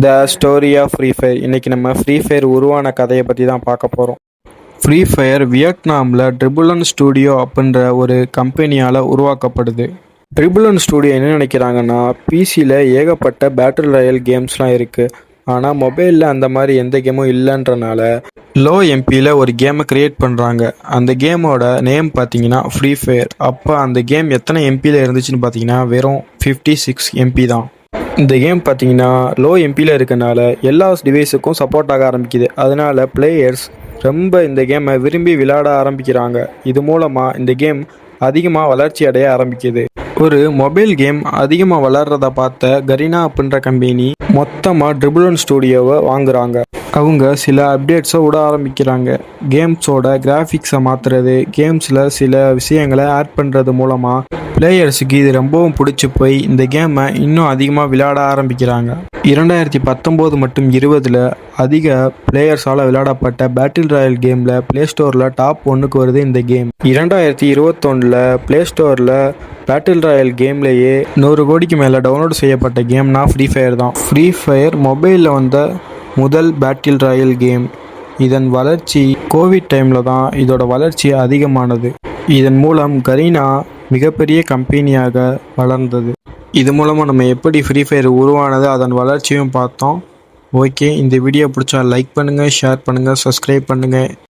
The story of free fire. இன்றைக்கி நம்ம free fire உருவான கதையை பற்றி தான் பார்க்க போகிறோம். ஃப்ரீ ஃபயர் வியட்நாமில் ட்ரிபுலன் ஸ்டூடியோ அப்படின்ற ஒரு கம்பெனியால் உருவாக்கப்படுது. ட்ரிபுலன் ஸ்டூடியோ என்ன நினைக்கிறாங்கன்னா, பிசியில் ஏகப்பட்ட பேட்டில் ராயல் கேம்ஸ்லாம் இருக்குது, ஆனால் மொபைலில் அந்த மாதிரி எந்த கேமும் இல்லைன்றனால லோ எம்பியில் ஒரு கேமை க்ரியேட் பண்ணுறாங்க. அந்த கேமோட நேம் பார்த்தீங்கன்னா ஃப்ரீ ஃபயர். அப்போ அந்த கேம் எத்தனை எம்பியில் இருந்துச்சுன்னு பார்த்தீங்கன்னா வெறும் 56 எம்பி தான். இந்த கேம் பார்த்தீங்கன்னா லோ எம்பியில் இருக்கனால எல்லா டிவைஸுக்கும் சப்போர்ட் ஆக ஆரம்பிக்குது. அதனால பிளேயர்ஸ் ரொம்ப இந்த கேமை விரும்பி விளையாட ஆரம்பிக்கிறாங்க. இது மூலமாக இந்த கேம் அதிகமாக வளர்ச்சி அடைய ஆரம்பிக்குது. ஒரு மொபைல் கேம் அதிகமாக வளர்றத பார்த்த கரீனா அப்படின்ற கம்பெனி மொத்தமாக ட்ரிபுலன் ஸ்டூடியோவை வாங்குறாங்க. அவங்க சில அப்டேட்ஸை விட ஆரம்பிக்கிறாங்க. கேம்ஸோட கிராஃபிக்ஸை மாற்றுறது, கேம்ஸில் சில விஷயங்களை ஆட் பண்ணுறது மூலமாக பிளேயர்ஸுக்கு இது ரொம்பவும் பிடிச்சி போய் இந்த கேமை இன்னும் அதிகமாக விளையாட ஆரம்பிக்கிறாங்க. 2019 மற்றும் 20 அதிக பிளேயர்ஸால் விளையாடப்பட்ட பேட்டில் ராயல் கேமில் ப்ளே ஸ்டோரில் டாப் 1க்கு வருது இந்த கேம். 2021 ப்ளே ஸ்டோரில் பேட்டில் ராயல் கேம்லேயே 100 கோடிக்கு மேலே டவுன்லோட் செய்யப்பட்ட கேம்னா ஃப்ரீ ஃபயர் தான். ஃப்ரீ ஃபயர் மொபைலில் வந்த முதல் பேட்டில் ராயல் கேம். இதன் வளர்ச்சி கோவிட் டைமில் தான் இதோட வளர்ச்சி அதிகமானது. இதன் மூலம் கரீனா மிகப்பெரிய கம்பெனியாக வளர்ந்தது. இது மூலமாக நம்ம எப்படி ஃப்ரீ ஃபயர் உருவானது, அதன் வளர்ச்சியும் பார்த்தோம். ஓகே, இந்த வீடியோ பிடிச்சா லைக் பண்ணுங்கள், ஷேர் பண்ணுங்கள், சப்ஸ்கிரைப் பண்ணுங்கள்.